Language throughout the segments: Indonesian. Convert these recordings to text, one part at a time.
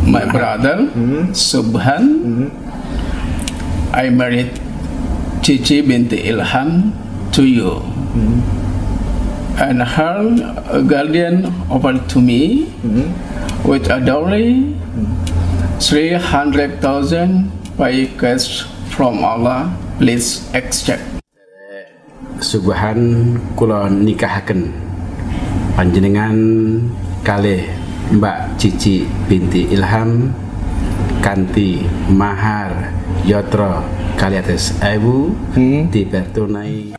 My brother Subhan, I married Cici binti Ilham to you, and her guardian offered to me with a dowry 300,000 by cash from Allah. Please accept. Subhan kula nikahaken panjenengan kalih Mbak Cici binti Ilham kanthi mahar yatra kali atas ibu dipertunai.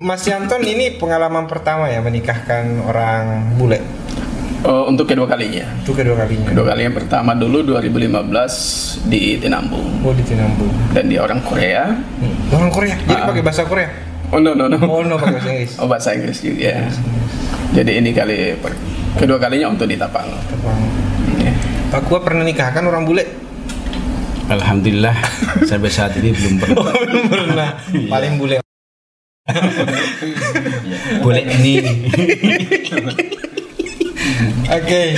Mas Yanton ini pengalaman pertama ya menikahkan orang bule? Untuk kedua kalinya. Itu kedua kalinya. Kedua kalinya pertama dulu 2015 di Tinambung. Oh, di Tinambung. Dan dia orang Korea. Orang Korea. Jadi pakai bahasa Korea? Oh no. Oh no, pakai bahasa Inggris. Oh, bahasa Inggris juga. Jadi ini kedua kalinya untuk di Tapang. Yeah. Pak Kua pernah nikahkan orang bule? Alhamdulillah sampai saat ini belum pernah. Belum pernah. Paling bule. Bule ini. Oke.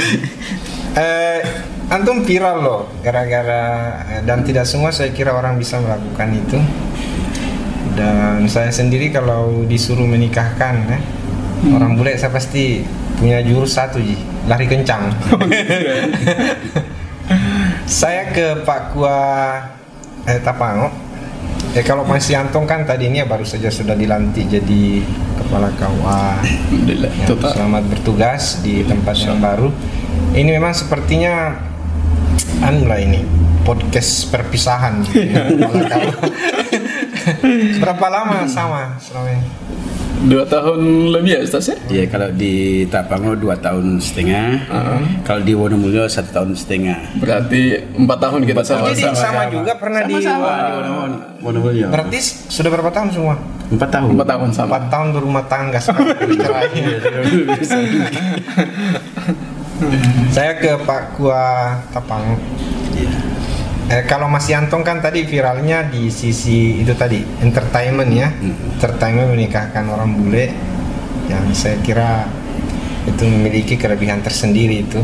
Antum viral loh gara-gara, dan tidak semua saya kira orang bisa melakukan itu. Dan saya sendiri kalau disuruh menikahkan orang bule, saya pasti punya jurus satu, lari kencang. Saya ke Pak Kua Tapango. Kalau Mas Yantong kan tadinya baru saja sudah dilantik jadi kepala KUA. Alhamdulillah. Ya, selamat bertugas di tempat yang baru. Ini memang sepertinya ini podcast perpisahan gitu ya. Berapa lama sama selama ini? 2 tahun lebih ya Ustaz ya? Ya, kalau di Tapango 2 tahun setengah, kalau di Wonomulyo 1 tahun setengah. Berarti 4 tahun kita Jadi sama-sama. sama juga pernah di Wonomulyo. Berarti sudah berapa tahun semua? 4 tahun. 4 tahun sama. 4 tahun berumah tangga sekarang bercerai. Saya ke Pak Kua Tapang. Kalau Mas Yantong kan tadi viralnya di sisi itu tadi entertainment ya, entertainment menikahkan orang bule, yang saya kira itu memiliki kelebihan tersendiri itu,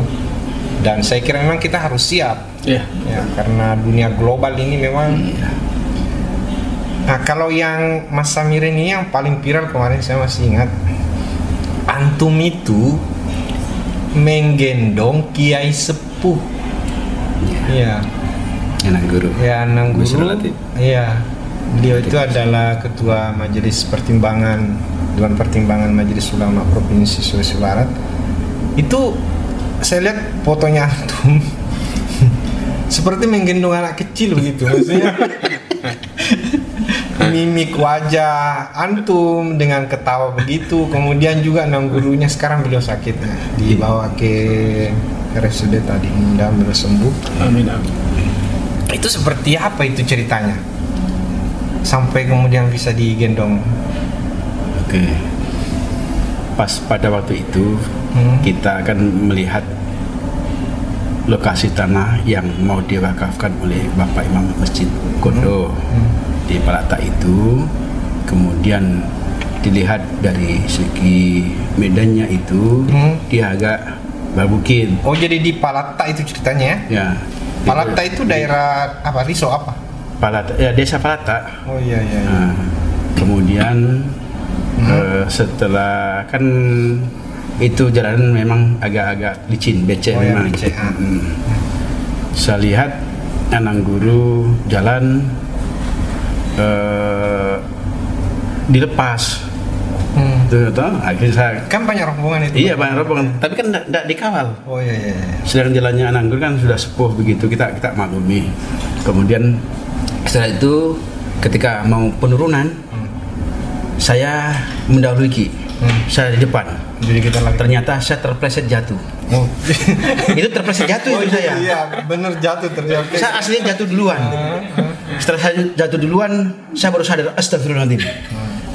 dan saya kira memang kita harus siap ya, karena dunia global ini memang. Nah, kalau yang Mas Samir ini yang paling viral kemarin saya masih ingat, antum itu menggendong kiai sepuh, ya. Anang Guru. Ya, Anang Guru. Iya. Beliau itu adalah ketua Majelis Pertimbangan Dewan Pertimbangan Majelis Ulama Provinsi Sulawesi Barat. Itu saya lihat fotonya antum seperti menggendong anak kecil begitu, maksudnya. Mimik wajah antum dengan ketawa begitu. Kemudian juga Anang Gurunya sekarang beliau sakit, dibawa ke RSUD tadi, mudah-mudahan beliau sembuh. Amin. Itu seperti apa itu ceritanya sampai kemudian bisa digendong? Oke. Pas pada waktu itu kita akan melihat lokasi tanah yang mau diwakafkan oleh Bapak Imam Masjid Kondo di Palata itu. Kemudian dilihat dari segi medannya itu dia agak berbukit. Oh, jadi di Palata itu ceritanya ya? Ya. Palata itu daerah apa? Riso apa? Palata, ya, desa Palata. Oh iya. Nah, kemudian setelah kan itu jalan memang agak-agak licin, becek memang. Becek. Saya lihat Anang Guru jalan dilepas. Akhirnya saya Kan banyak rombongan itu. Iya, banyak rombongan, tapi kan tidak dikawal. Oh iya. Sedangkan jalannya Anang Guru kan sudah sepuh begitu, kita maklumi. Kemudian setelah itu ketika mau penurunan, saya mendahului saya di depan. Jadi kita lagi. Ternyata saya terpleset jatuh. Oh. Itu terpleset jatuh itu saya. Iya, bener jatuh ternyata. Saya aslinya jatuh duluan. Setelah saya jatuh duluan, saya baru sadar, astagfirullahaladzim.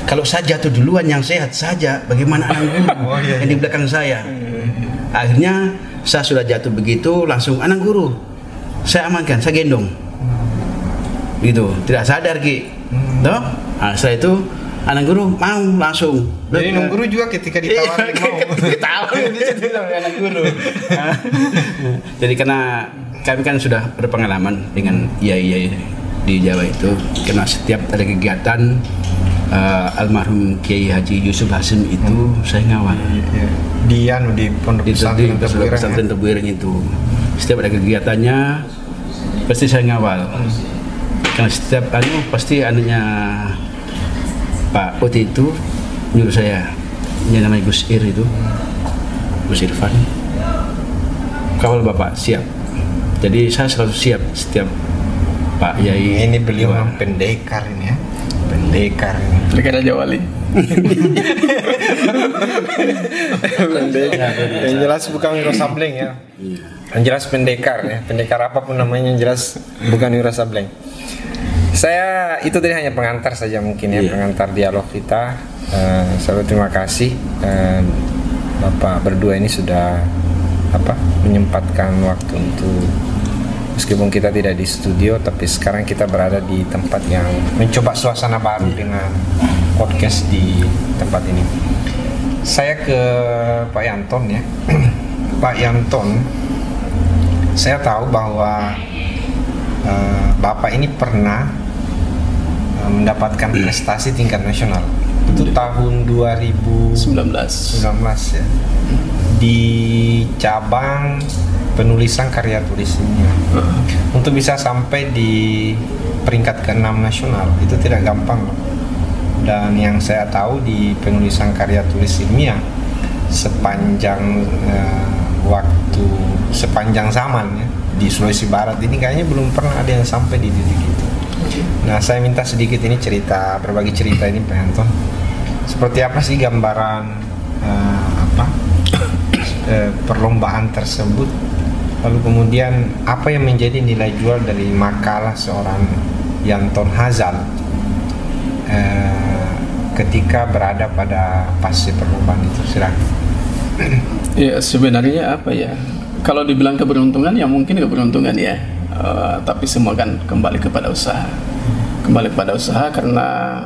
Kalau saya jatuh duluan yang sehat saja, bagaimana Anang Guru yang di belakang saya? Akhirnya saya sudah jatuh begitu, langsung Anang Guru saya amankan, saya gendong. Gitu, tidak sadar Ki. Nah, setelah itu Anak guru mau langsung. Jadi nung guru juga ketika ditawarin mau. Ditawarin di situ sama anak guru. Jadi karena kami kan sudah berpengalaman dengan yai di Jawa itu, karena setiap ada kegiatan almarhum Kiai Haji Yusuf Hasim itu saya ngawal. Di Pondok Pesantren Tebuireng itu. Setiap ada kegiatannya pasti saya ngawal. Karena setiap pasti anaknya Pak Oti itu nyuruh saya, yang namanya Gus Ir itu, Gus Irfan, kawal Bapak siap. Jadi saya selalu siap setiap Pak Yai. Ini beliau memang pendekar ini ya, pendekar ini. Pendekar Raja Wali. Yang jelas bukan Wiro Sableng ya. Yang jelas pendekar ya, pendekar apapun namanya yang jelas bukan Wiro Sableng. Saya itu tadi hanya pengantar saja mungkin ya, pengantar dialog kita. Saya terima kasih Bapak berdua ini sudah menyempatkan waktu untuk, meskipun kita tidak di studio tapi sekarang kita berada di tempat yang mencoba suasana baru dengan podcast di tempat ini. Saya ke Pak Yanton ya. Pak Yanton, saya tahu bahwa Bapak ini pernah mendapatkan prestasi tingkat nasional. Itu tahun 2019 ya. Di cabang penulisan karya tulis ilmiah. Untuk bisa sampai di peringkat ke-6 nasional itu tidak gampang. Dan yang saya tahu di penulisan karya tulis ilmiah sepanjang sepanjang zaman ya, di Sulawesi Barat ini kayaknya belum pernah ada yang sampai di titik itu. Nah, saya minta sedikit ini berbagi cerita ini Pak Anton. Seperti apa sih gambaran perlombaan tersebut? Lalu kemudian apa yang menjadi nilai jual dari makalah seorang Yanton Hazal ketika berada pada fase perlombaan itu? Silakan. Ya sebenarnya apa ya? Kalau dibilang keberuntungan ya mungkin keberuntungan ya. Tapi semua kan kembali kepada usaha. Kembali kepada usaha karena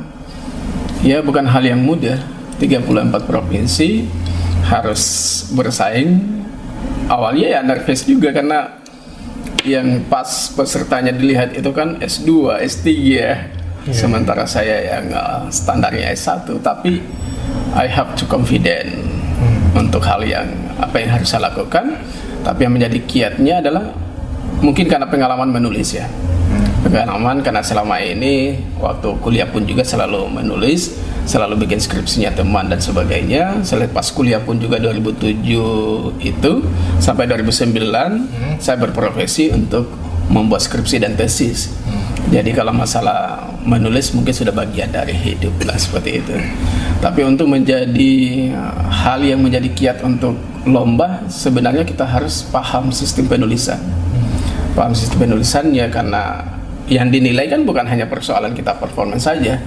ya bukan hal yang mudah. 34 provinsi harus bersaing. Awalnya ya nervous juga karena yang pas pesertanya dilihat itu kan S2, S3 ya. Sementara saya yang standarnya S1, tapi I have to confident untuk hal yang apa yang harus saya lakukan. Tapi yang menjadi kiatnya adalah mungkin karena pengalaman menulis ya. Pengalaman karena selama ini waktu kuliah pun juga selalu menulis, selalu bikin skripsinya teman dan sebagainya. Selepas kuliah pun juga 2007 itu sampai 2009 saya berprofesi untuk membuat skripsi dan tesis. Jadi kalau masalah menulis mungkin sudah bagian dari hidup lah seperti itu. Tapi untuk menjadi hal yang menjadi kiat untuk lomba, sebenarnya kita harus paham sistem penulisan. Paham sistem penulisannya karena yang dinilai kan bukan hanya persoalan kita performance saja,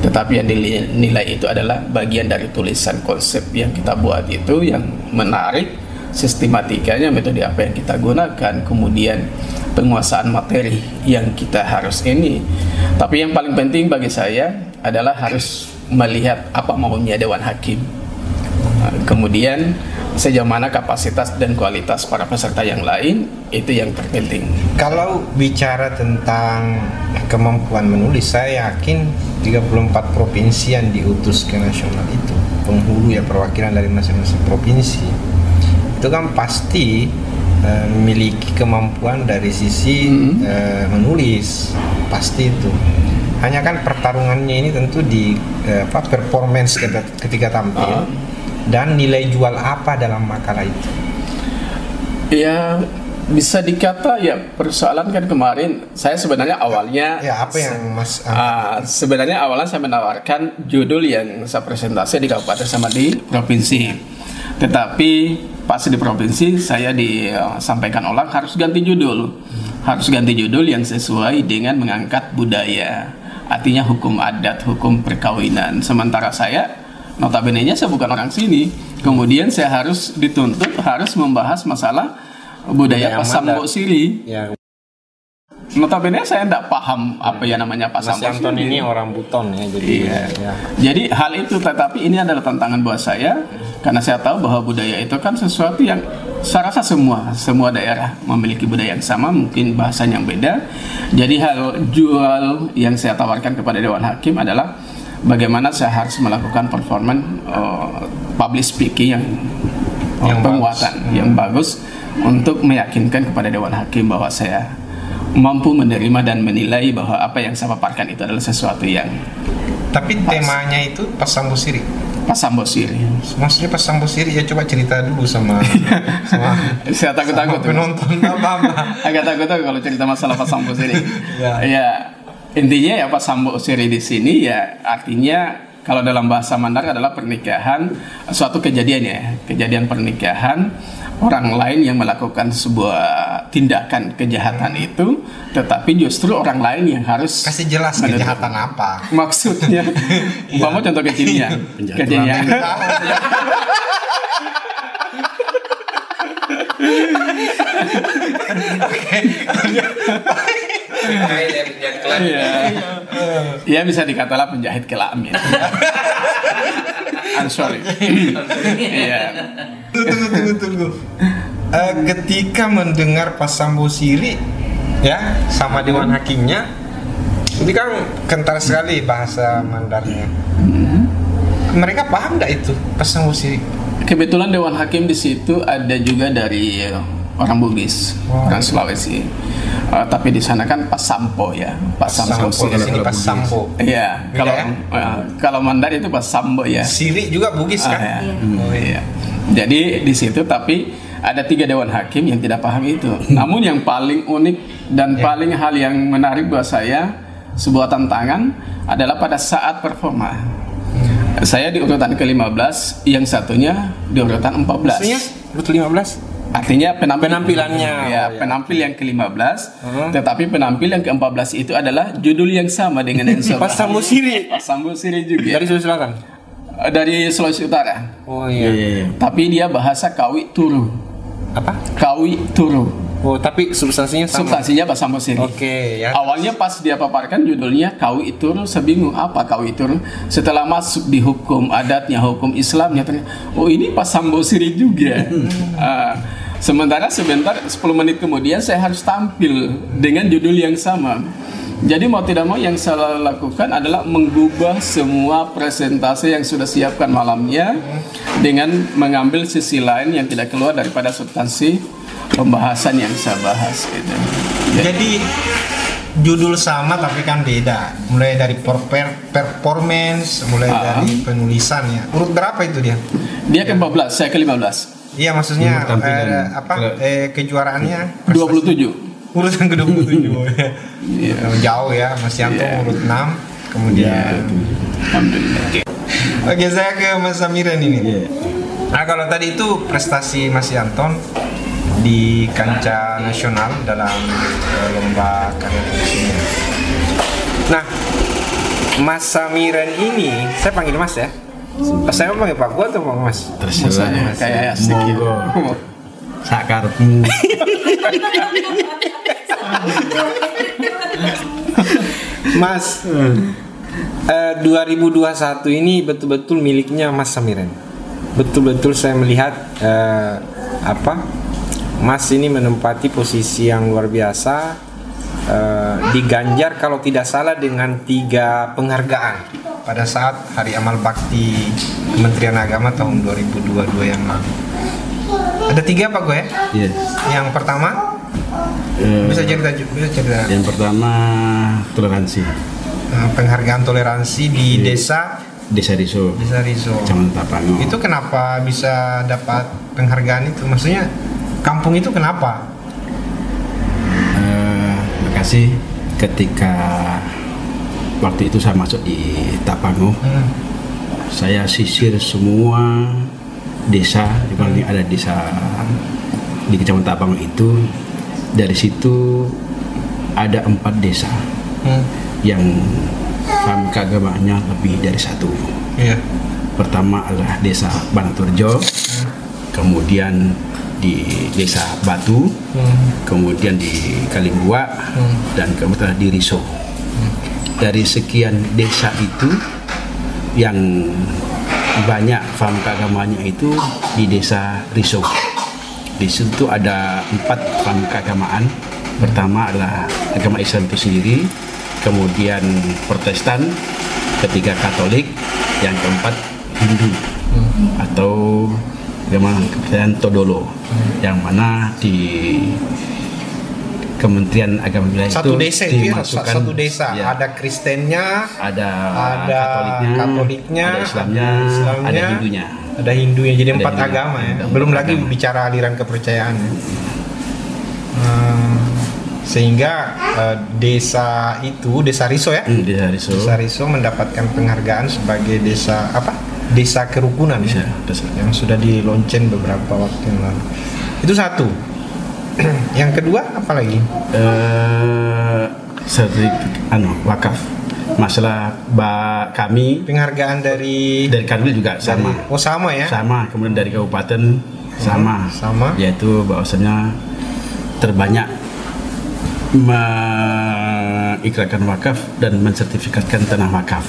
tetapi yang dinilai itu adalah bagian dari tulisan konsep yang kita buat itu yang menarik, sistematikanya, metode apa yang kita gunakan, kemudian penguasaan materi yang kita harus ini. Tapi yang paling penting bagi saya adalah harus melihat apa maunya Dewan Hakim. Kemudian sejauh mana kapasitas dan kualitas para peserta yang lain, itu yang terpenting. Kalau bicara tentang kemampuan menulis, saya yakin 34 provinsi yang diutus ke nasional itu, penghulu ya, perwakilan dari masing-masing provinsi, itu kan pasti memiliki kemampuan dari sisi menulis, pasti itu. Hanya kan pertarungannya ini tentu di performance ketika tampil dan nilai jual apa dalam makalah itu. Ya bisa dikata ya persoalan kan kemarin saya sebenarnya awalnya ya apa yang Mas sebenarnya awalnya saya menawarkan judul yang saya presentasi di kabupaten sama di provinsi. Tetapi pas di provinsi saya disampaikan orang harus ganti judul. Harus ganti judul yang sesuai dengan mengangkat budaya. Artinya hukum adat, hukum perkawinan. Sementara saya notabene-nya saya bukan orang sini. Kemudian saya harus dituntut harus membahas masalah budaya Pasang Mbok Siri. Ya. Notabene saya tidak paham apa ya namanya Pak Mas Sambo Anton sendiri. ini orang Buton ya, jadi Iya. ya. Jadi hal itu, tetapi ini adalah tantangan buat saya karena saya tahu bahwa budaya itu kan sesuatu yang saya rasa semua daerah memiliki budaya yang sama, mungkin bahasanya yang beda. Jadi hal jual yang saya tawarkan kepada Dewan Hakim adalah bagaimana saya harus melakukan performance public speaking yang penguatan yang bagus untuk meyakinkan kepada Dewan Hakim bahwa saya mampu menerima dan menilai bahwa apa yang saya paparkan itu adalah sesuatu yang Tapi temanya itu pas Sambo Siri. Pas Sambo Siri. Maksudnya pas Sambo Siri ya, coba cerita dulu sama Saya takut-takut tuh. penonton apa. Agak takut kalau cerita masalah Pas Sambo Siri. Ya. Ya, intinya ya Pas Sambo Siri di sini ya artinya kalau dalam bahasa Mandar adalah pernikahan, suatu kejadian ya, kejadian pernikahan orang lain yang melakukan sebuah tindakan kejahatan itu, tetapi justru orang lain yang harus Kasih jelas menutup. kejahatan apa. Maksudnya, umpama contoh kecilnya, kejadian. Iya, ya bisa dikatalah penjahit kelamin. I'm sorry. Iya. Tunggu. Ketika mendengar Pas Sambo Siri ya sama Dewan Hakimnya, ini kan kental sekali bahasa Mandarnya. Mereka paham nggak itu Pas Sambo Siri? Kebetulan Dewan Hakim di situ ada juga dari orang Bugis, orang Sulawesi. Tapi di sana kan Pas Sampo ya, Pas Sampo Di sini Pas Sambo. Iya, Beda kalau Mandar itu Pas Sambo ya. Siri juga Bugis kan? Ya. Iya. Jadi di situ tapi ada 3 Dewan Hakim yang tidak paham itu. Namun yang paling unik dan paling hal yang menarik buat saya, sebuah tantangan adalah pada saat performa. Saya di urutan ke-15, yang satunya di urutan 14. Maksudnya urutan 15? Artinya Penampilannya. Ya, penampil yang ke-15, tetapi penampil yang ke-14 itu adalah judul yang sama dengan yang Pas Sambo Siri. Pas Sambo Siri juga. Dari Sulawesi Selatan. Dari Sulawesi Utara. Oh iya. Tapi dia bahasa Kawi Turu. Apa? Kawi Turu. Oh, tapi substansinya sama. Substansinya Pas Sambo Siri. Oke, ya. Awalnya pas dia paparkan judulnya Kawi Turu, saya bingung apa Kawi Turu. Setelah masuk di hukum adatnya, hukum Islamnya, ternyata, oh ini Pas Sambo Siri juga. Sementara sebentar 10 menit kemudian saya harus tampil dengan judul yang sama. Jadi mau tidak mau yang saya lakukan adalah mengubah semua presentasi yang sudah siapkan malamnya dengan mengambil sisi lain yang tidak keluar daripada substansi pembahasan yang saya bahas gitu. Jadi judul sama tapi kan beda. Mulai dari performance, mulai dari penulisannya. Urut berapa itu dia? Dia ke-14, saya ke-15. Iya, maksudnya kejuaraannya 27. Urutan ke-27 ya. Jauh ya, Mas Yanto urut 6, kemudian Alhamdulillah. Oke, saya ke Mas Samiren ini. Nah, kalau tadi itu prestasi Mas Yanton di kancah nasional dalam lomba karya tulisnya. Nah, Mas Samiren ini, saya panggil Mas ya. Saya mau panggil Pak Gua atau Pak Mas? Terserah. Kayak asik ya. Sakarepmu. Mas, 2021 ini betul-betul miliknya Mas Samiren. Betul-betul saya melihat Mas ini menempati posisi yang luar biasa, diganjar kalau tidak salah dengan 3 penghargaan pada saat Hari Amal Bakti Kementerian Agama tahun 2022 yang lalu. Ada 3 Pak gue? Yes. Yang pertama bisa cerita. Yang pertama toleransi. Penghargaan toleransi di Desa Riso. Kecamatan Tapango. Itu kenapa bisa dapat penghargaan itu? Maksudnya kampung itu kenapa? Terima kasih. Ketika waktu itu saya masuk di Tapango, saya sisir semua desa, di mana ada desa di Kecamatan Tapango itu. Dari situ ada 4 desa yang kami keagamaannya lebih dari 1. Iya. Pertama adalah desa Banaturjo, kemudian di Desa Batu, kemudian di Kalimbua, dan kemudian di Riso. Dari sekian desa itu yang banyak paham keagamanya itu di Desa Riso. Di situ ada 4 paham keagamaan. Pertama adalah agama Islam itu sendiri, kemudian Protestan, ketiga Katolik, yang keempat Hindu atau agama kepercayaan Todolo, yang mana di Kementerian Agama Wilayah satu itu desa itu ya, dimasukkan, satu desa ya, ada Kristennya, ada Katoliknya, ada Islamnya, ada Hindunya. Ada Hindunya, jadi Ada 4 Hindunya. agama ya. Ada Belum 4 lagi agama. bicara aliran kepercayaan ya. Sehingga desa itu, Desa Riso ya, Desa Riso. Desa Riso mendapatkan penghargaan sebagai desa apa? Desa kerukunan ya, Desa. yang sudah dilonceng beberapa waktu yang lalu. Itu satu. Yang kedua apa lagi? Sertifikat wakaf. Masalah kami Penghargaan dari Kanwil juga sama. Oh sama ya? Sama, kemudian dari kabupaten sama. Sama. Yaitu bahwasanya terbanyak mengikrarkan wakaf dan mensertifikatkan tanah wakaf.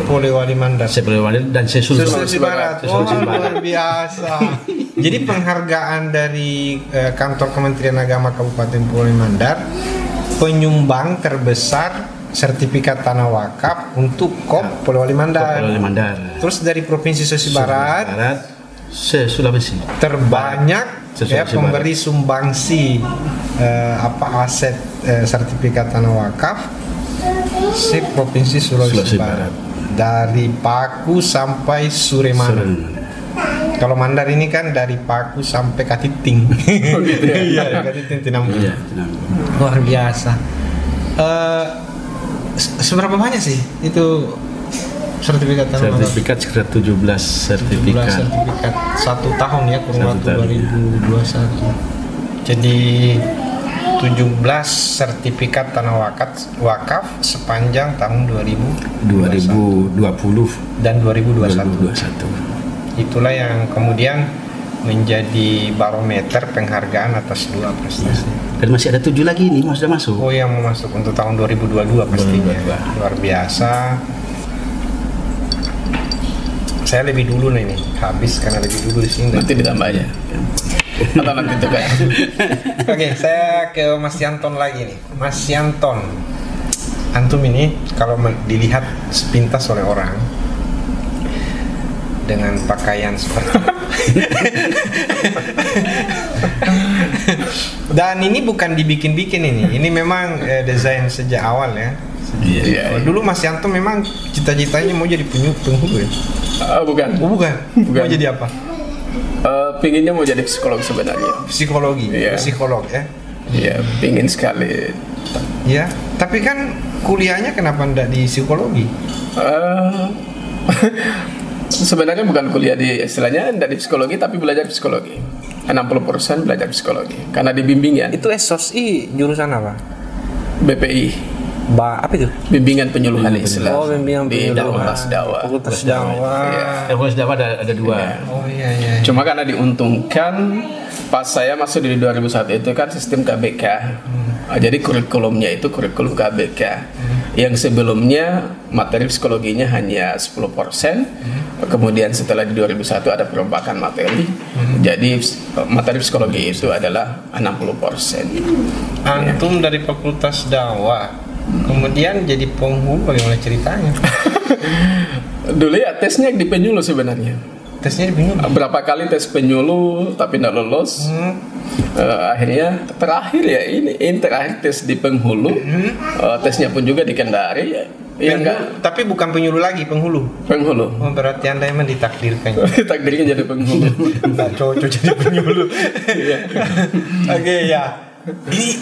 Polewali Mandar. Polewali dan Sulawesi Barat. Oh, Sulawesi Barat. luar biasa. Jadi penghargaan dari kantor Kementerian Agama Kabupaten Polewali Mandar, penyumbang terbesar sertifikat tanah wakaf untuk KOP Polewali Mandar. Polewali Mandar. Terus dari Provinsi Sulawesi Barat, Sulawesi terbanyak ya Sulawesi pemberi sumbangsi aset sertifikat tanah wakaf Provinsi Sulawesi Barat. Dari Paku sampai Suremana. Kalau Mandar ini kan dari Paku sampai Katiting. Oh, gitu ya? Iya, Katiting Tinambung. Iya, Luar biasa. Seberapa banyak sih itu sertifikat tanah wakaf? sertifikat sekitar 17 sertifikat. 17 sertifikat 1 tahun ya, kurun Satu waktu tahun, 2021. Jadi 17 sertifikat tanah wakaf sepanjang tahun 2020 dan 2021. 2021. Itulah yang kemudian menjadi barometer penghargaan atas 2 prestasi. Dan masih ada 7 lagi nih, sudah masuk. Oh, yang mau masuk untuk tahun 2022 pastinya. 2022. Luar biasa. Saya lebih dulu nih habis karena lebih dulu di sini. Nanti ditambah aja. Atau nanti itu kayak. Oke, saya ke Mas Yanton lagi nih. Mas Yanton, antum ini kalau dilihat sepintas oleh orang dengan pakaian seperti dan ini bukan dibikin-bikin ini memang desain sejak awal ya. Iya. Dulu Mas Yanto memang cita-citanya mau jadi penghulu ya? Bukan. Oh, bukan. Bukan. Mau jadi apa? Pinginnya mau jadi psikolog sebenarnya. Psikologi, Iya. psikolog ya? Iya, pingin sekali. Ya, tapi kan kuliahnya kenapa enggak di psikologi? Sebenarnya bukan kuliah di istilahnya dari psikologi, tapi belajar psikologi. 60% belajar psikologi karena dibimbing ya. Itu SOSI jurusan apa? BPI, Apa itu? bimbingan penyuluhan Islam. Oh, bimbingan di penyuluhan. Fakultas Dakwah. Fakultas Dakwah. Iya. Fakultas Dakwah ada 2. Oh iya. Cuma karena diuntungkan pas saya masuk di 2001 itu kan sistem KBK. Jadi kurikulumnya itu kurikulum KBK. Yang sebelumnya materi psikologinya hanya 10%. Kemudian setelah di 2001 ada perombakan materi. Jadi materi psikologi itu adalah 60%. Antum dari Fakultas Dakwah kemudian jadi penghulu, bagaimana ceritanya? Dulu ya tesnya di penyuluh sebenarnya. Tesnya di penyuluh. Berapa kali tes penyuluh tapi tidak lolos. Akhirnya terakhir ya ini terakhir tes di penghulu. Tesnya pun juga di Kendari ya. Tapi bukan penyuluh lagi, penghulu. Penghulu. Oh, berarti Anda emang ditakdirkan. Takdirnya jadi penghulu. Nggak cocok jadi penyuluh. Oke ya. Ini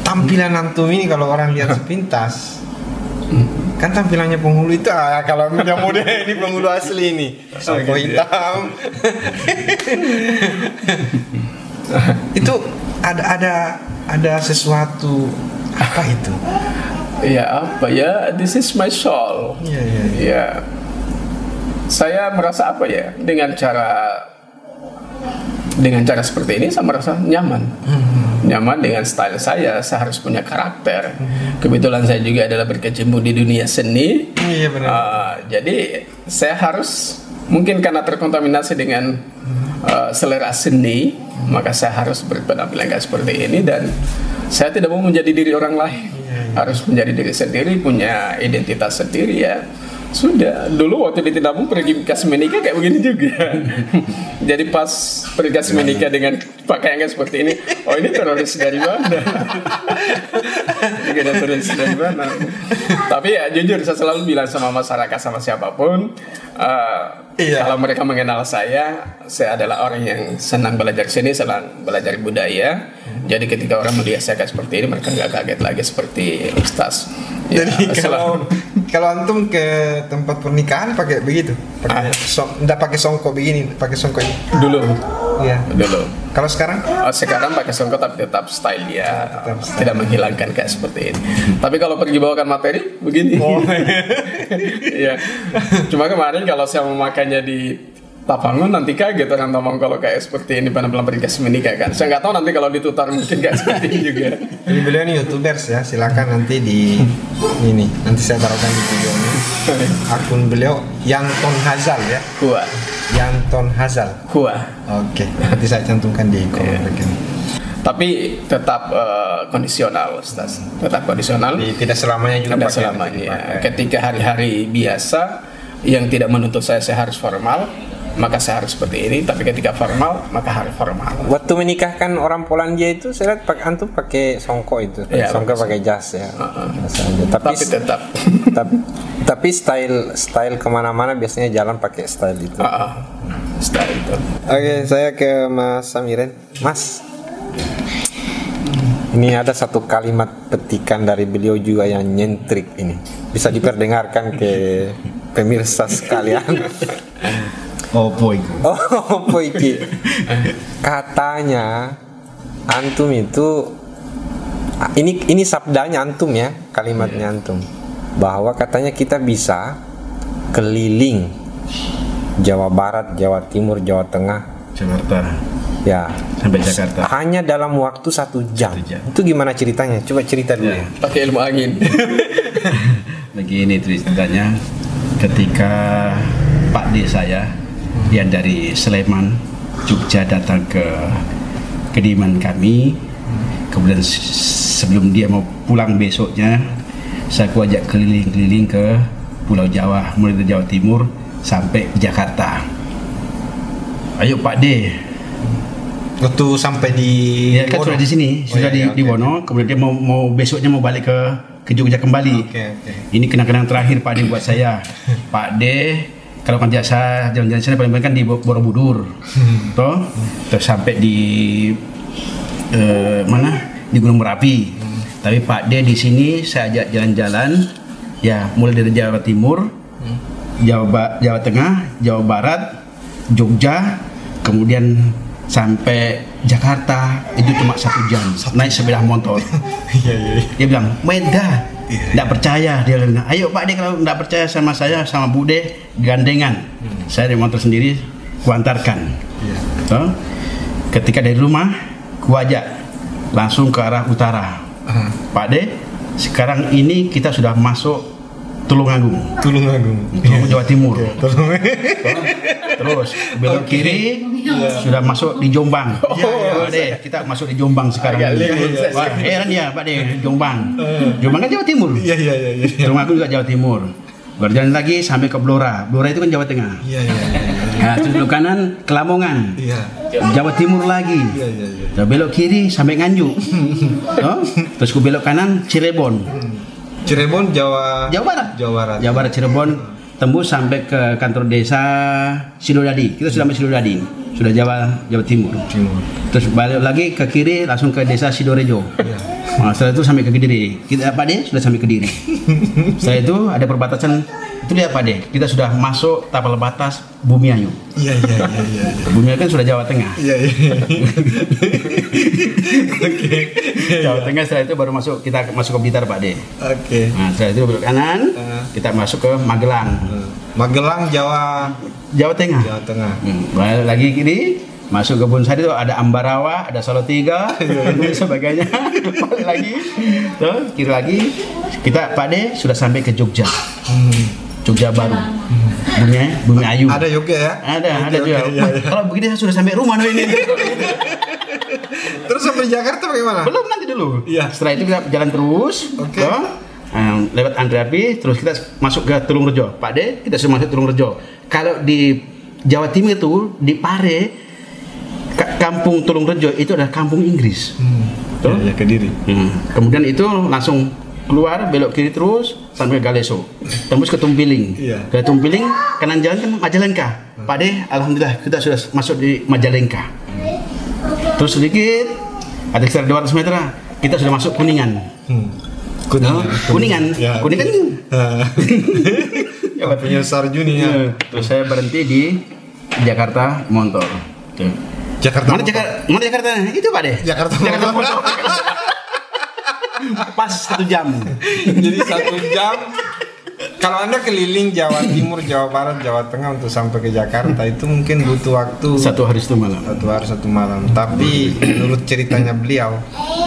tampilan antum ini kalau orang lihat sepintas, kan tampilannya penghulu itu kalau yang model ini penghulu asli ini, sampo hitam. Itu ada sesuatu apa itu? Ya apa ya? This is my soul. Iya. Ya. Saya merasa apa ya? Dengan cara dengan cara seperti ini saya merasa nyaman. Nyaman dengan style saya harus punya karakter. Kebetulan saya juga adalah berkecimpung di dunia seni. Iya benar. Jadi saya harus, mungkin karena terkontaminasi dengan selera seni, maka saya harus berpenampilan kayak seperti ini, dan saya tidak mau menjadi diri orang lain. Harus menjadi diri sendiri, punya identitas sendiri ya. Sudah, dulu waktu di Tinamung pergi ke Semenika kayak begini juga. Jadi pas pergi ke Semenika dengan pakaian seperti ini, oh ini teroris dari mana? Ini teroris dari mana? Tapi ya jujur saya selalu bilang sama masyarakat, sama siapapun, kalau mereka mengenal saya adalah orang yang senang belajar seni, senang belajar budaya. Jadi ketika orang melihat saya kayak seperti ini, mereka nggak kaget lagi seperti Ustaz. Ya, jadi kalau antum ke tempat pernikahan pakai begitu, nggak pakai songkok begini, pakai songkok ini dulu. Iya. Dulu. Kalau sekarang? Sekarang pakai songkok tapi tetap style ya, tidak menghilangkan kayak seperti ini. Tapi kalau pergi bawakan materi begini. Iya. Cuma kemarin kalau saya memakainya di Tapangun nanti kaget orang ngomong kalau kayak seperti ini penampilan pergi menikah kan. Saya nggak tahu nanti kalau ditutar mungkin kayak seperti ini juga. Jadi beliau ini YouTubers ya, silakan nanti di ini nanti saya taruhkan di video ini. Akun beliau Yanton Hazal ya. Yanton Hazal. Oke, nanti saya cantumkan di kolom rekening. Tapi tetap kondisional, Ustaz. Tetap kondisional. Tidak selamanya juga tidak selamanya. Ketika hari-hari biasa yang tidak menuntut saya harus formal, maka saya harus seperti ini. Tapi ketika formal, maka harus formal. Waktu menikahkan orang Polandia itu saya lihat antum pakai songkok itu, songkok pakai jas ya. Tapi tetap. tapi style kemana-mana biasanya jalan pakai style itu. Style itu. Oke, saya ke Mas Samiren. Mas, ini ada satu kalimat petikan dari beliau juga yang nyentrik ini. Bisa diperdengarkan ke pemirsa sekalian. Opo iki. Katanya antum itu ini sabdanya antum ya, kalimatnya antum, bahwa katanya kita bisa keliling Jawa Barat, Jawa Timur, Jawa Tengah, Jakarta. Ya, sampai Jakarta. Hanya dalam waktu 1 jam. Itu gimana ceritanya? Coba cerita dulu. Ya. Pakai ilmu angin. Begini ceritanya, ketika Pak D saya yang dari Sleman, Jogja datang ke kediaman kami, kemudian sebelum dia mau pulang besoknya, saya ajak keliling-keliling ke Pulau Jawa, mulai dari Jawa Timur sampai Jakarta. Ayo Pak D. Waktu sampai di kan sudah di sini, sudah di Wono, kemudian dia mau besoknya mau balik ke Jogja kembali. Ini kenang-kenang terakhir Pak D buat saya. Pak D, kalau kan jasa jalan-jalan sana paling kan di Borobudur, terus sampai di mana di Gunung Merapi. Tapi Pak D di sini saya ajak jalan-jalan, ya mulai dari Jawa Timur, Jawa Tengah, Jawa Barat, Jogja, kemudian sampai Jakarta itu cuma 1 jam naik sepeda motor. Dia bilang Meda, tidak percaya. Dia bilang, ayo Pak D, kalau tidak percaya sama saya sama Bude gandengan, saya di motor sendiri kuantarkan. Ketika dari rumah kuajak langsung ke arah utara. Pak D, sekarang ini kita sudah masuk Tulungagung, Jawa Timur. Terus belok kiri sudah masuk di Jombang. Pak D, kita masuk di Jombang sekarang. Wah, heran ya Pak D, Jombang. Jombang kan Jawa Timur. Tulungagung juga Jawa Timur. Berjalan lagi sampai ke Blora. Blora itu kan Jawa Tengah. Nah, terus belok kanan ke Lamongan. Jawa Timur lagi. Terus belok kiri sampai Nganjuk. Terus ku belok kanan Cirebon. Jawa Barat Cirebon, tembus sampai ke kantor desa Sidodadi. Kita sudah sampai Sidodadi, sudah Jawa Timur. Terus balik lagi ke kiri langsung ke desa Sidorejo. Nah, setelah itu sampai ke Kediri. Kita Pak D sudah sampai Kediri. Setelah itu ada perbatasan. Itu lihat Pak D, kita sudah masuk tapal batas Bumiayu. Bumiayu kan sudah Jawa Tengah. Jawa Tengah, setelah itu baru kita masuk ke Blitar Pak D. Nah, setelah itu belok kanan, kita masuk ke Magelang. Magelang Jawa Tengah. Balik lagi kiri masuk kebun sari itu ada Ambarawa, ada Salatiga, dan sebagainya. Balik lagi, tuh, kiri lagi, kita Pak De sudah sampai ke Jogja, Jogja Baru, Bumi Ayu. Ada Jogja ya? Ada juga. Iya. Kalau begini saya sudah sampai rumah ini. Terus sampai Jakarta bagaimana? Belum, nanti dulu. Iya. Setelah itu kita jalan terus, Oke. lewat Andre Api, terus kita masuk ke Tulungrejo. Pak De, kita sudah masuk Tulungrejo. Kalau di Jawa Timur itu di Pare, kampung Tulungrejo itu adalah kampung Inggris. Tuh? Ya, Kediri. Kemudian itu langsung keluar belok kiri terus sampai Galeso, tembus ke Tumpiling. Iya. Ke Tumpiling kanan jalan kan Majalengka. Pak De, alhamdulillah kita sudah masuk di Majalengka. Terus sedikit ada sekitar 200 meter kita sudah masuk Kuningan. Kuningan. Ya. Kuningan. Ya, punya Sarjuni ya. Terus saya berhenti di Jakarta Montor. Tuh. Jakarta. Mana Jakarta? Itu Pak De. Jakarta Montor. Pas 1 jam. Jadi 1 jam. Kalau Anda keliling Jawa Timur, Jawa Barat, Jawa Tengah untuk sampai ke Jakarta itu mungkin butuh waktu 1 hari 1 malam. 1 hari 1 malam. Tapi menurut ceritanya beliau,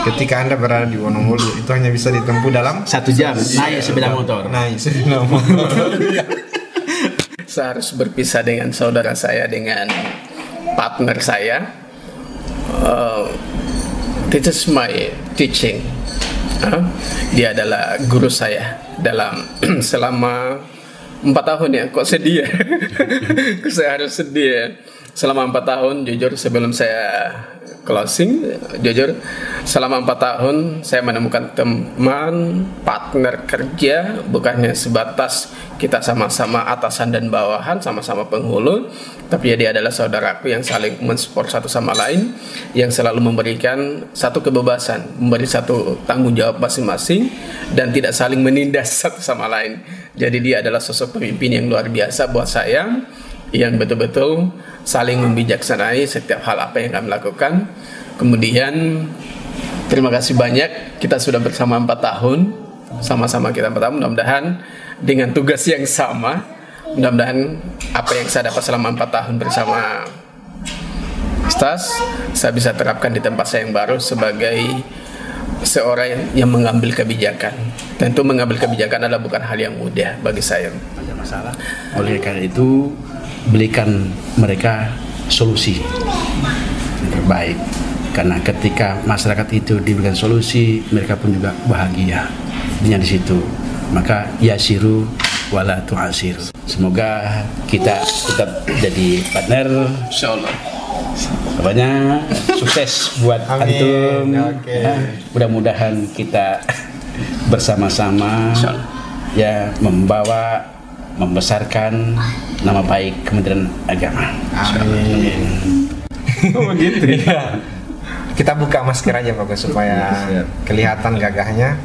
ketika Anda berada di Wonomolo itu hanya bisa ditempuh dalam 1 jam naik sepeda motor. Naik sepeda motor. Saya harus berpisah dengan saudara saya, dengan partner saya. This is my teaching. Dia adalah guru saya dalam selama 4 tahun ya. Kok sedih ya? Saya harus sedih ya. Selama 4 tahun, jujur sebelum saya closing, jujur selama 4 tahun saya menemukan teman, partner kerja, bukannya sebatas kita sama-sama atasan dan bawahan, sama-sama penghulu, tapi dia adalah saudaraku yang saling mensupport satu sama lain, yang selalu memberikan satu kebebasan, memberi satu tanggung jawab masing-masing, dan tidak saling menindas satu sama lain. Jadi dia adalah sosok pemimpin yang luar biasa buat saya, yang betul-betul saling membijaksanai setiap hal apa yang kami lakukan. Kemudian terima kasih banyak, kita sudah bersama 4 tahun, sama-sama kita 4 tahun, mudah-mudahan dengan tugas yang sama, mudah-mudahan apa yang saya dapat selama 4 tahun bersama Stas, saya bisa terapkan di tempat saya yang baru sebagai seorang yang mengambil kebijakan. Tentu mengambil kebijakan adalah bukan hal yang mudah bagi saya. Ada masalah. Oleh karena itu berikan mereka solusi yang terbaik. Karena ketika masyarakat itu diberikan solusi, mereka pun juga bahagia dengan di situ. Maka yasiru wala tu'asiru. Semoga kita tetap jadi partner. Insyaallah. Pokoknya sukses buat antum. Oke. Mudah-mudahan kita bersama-sama ya membawa, membesarkan nama baik Kementerian Agama. Amin. Oh gitu ya. Kita buka masker aja Pak supaya kelihatan gagahnya.